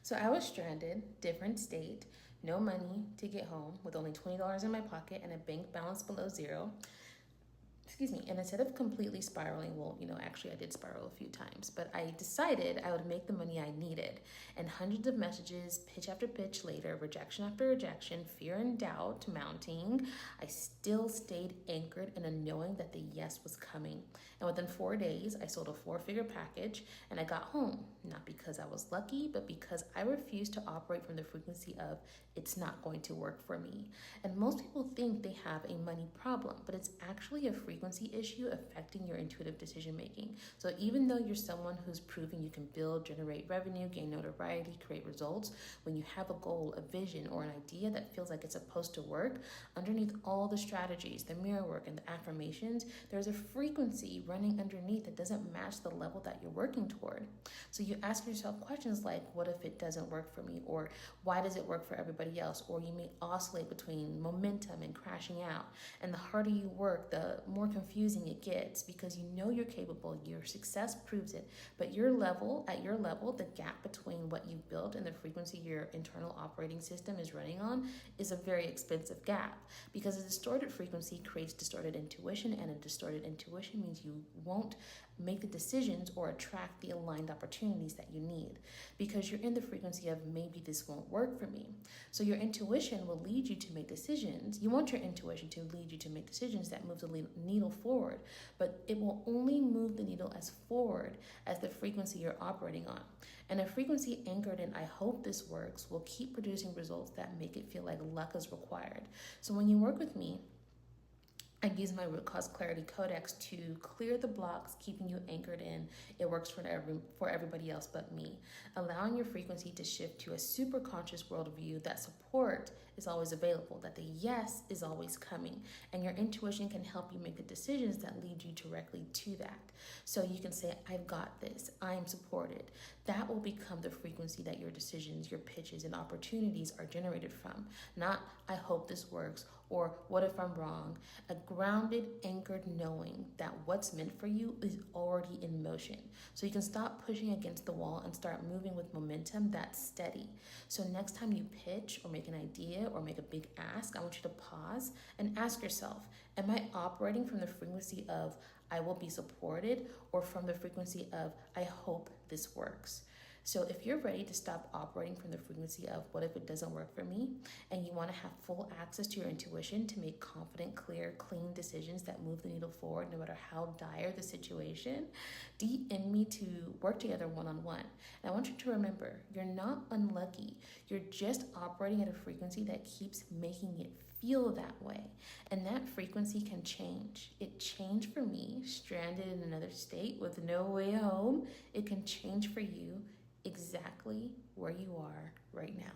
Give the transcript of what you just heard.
So I was stranded, different state, no money to get home, with only $20 in my pocket and a bank balance below zero. Excuse me. And instead of completely spiraling, well, actually I did spiral a few times, but I decided I would make the money I needed. And hundreds of messages, pitch after pitch later, rejection after rejection, fear and doubt mounting, I still stayed anchored in a knowing that the yes was coming. And within 4 days, I sold a 4-figure package and I got home, not because I was lucky, but because I refused to operate from the frequency of it's not going to work for me. And most people think they have a money problem, but it's actually a frequency issue affecting your intuitive decision making. So even though you're someone who's proven you can build, generate revenue, gain notoriety, create results, when you have a goal, a vision, or an idea that feels like it's supposed to work, underneath all the strategies, the mirror work, and the affirmations, there's a frequency running underneath that doesn't match the level that you're working toward. So you ask yourself questions like, what if it doesn't work for me? Or why does it work for everybody else? Or you may oscillate between momentum and crashing out. And the harder you work, the more confusing it gets, because you know you're capable, your success proves it, but at your level, the gap between what you've built and the frequency your internal operating system is running on is a very expensive gap, because a distorted frequency creates distorted intuition, and a distorted intuition means you won't make the decisions or attract the aligned opportunities that you need, because you're in the frequency of maybe this won't work for me. So your intuition will lead you to make decisions. You want your intuition to lead you to make decisions that move the needle forward, but it will only move the needle as forward as the frequency you're operating on. And a frequency anchored in I hope this works will keep producing results that make it feel like luck is required. So when you work with me, I use my root cause clarity codex to clear the blocks, keeping you anchored in. It works for everybody else but me. Allowing your frequency to shift to a super conscious worldview that support is always available, that the yes is always coming, and your intuition can help you make the decisions that lead you directly to that. So you can say, I've got this, I am supported. That will become the frequency that your decisions, your pitches, and opportunities are generated from. Not, I hope this works, or what if I'm wrong? A grounded, anchored knowing that what's meant for you is already in motion. So you can stop pushing against the wall and start moving with momentum that's steady. So next time you pitch or make an idea or make a big ask, I want you to pause and ask yourself, am I operating from the frequency of I will be supported, or from the frequency of I hope this works? So if you're ready to stop operating from the frequency of what if it doesn't work for me, and you want to have full access to your intuition to make confident, clear, clean decisions that move the needle forward no matter how dire the situation, DM me to work together one-on-one. And I want you to remember, you're not unlucky. You're just operating at a frequency that keeps making it feel that way. And that frequency can change. It changed for me, stranded in another state with no way home. It can change for you exactly where you are right now.